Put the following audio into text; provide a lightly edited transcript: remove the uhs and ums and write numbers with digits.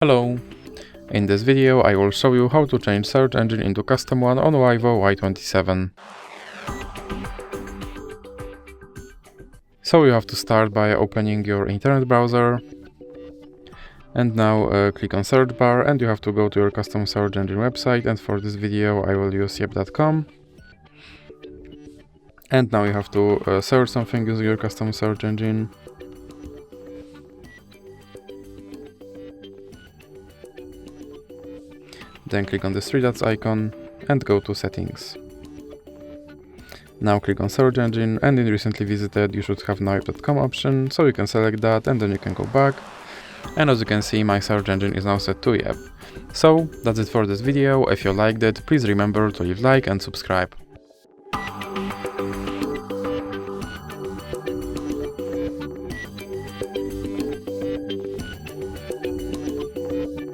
Hello! In this video I will show you how to change search engine into custom one on VIVO Y27. So you have to start by opening your internet browser and now click on search bar and you have to go to your custom search engine website, and for this video I will use yep.com. And now you have to search something using your custom search engine. Then click on the three dots icon and go to settings. Now click on search engine, and in recently visited you should have now yep.com option, so you can select that and then you can go back. And as you can see, my search engine is now set to Yep. So that's it for this video. If you liked it, please remember to leave like and subscribe.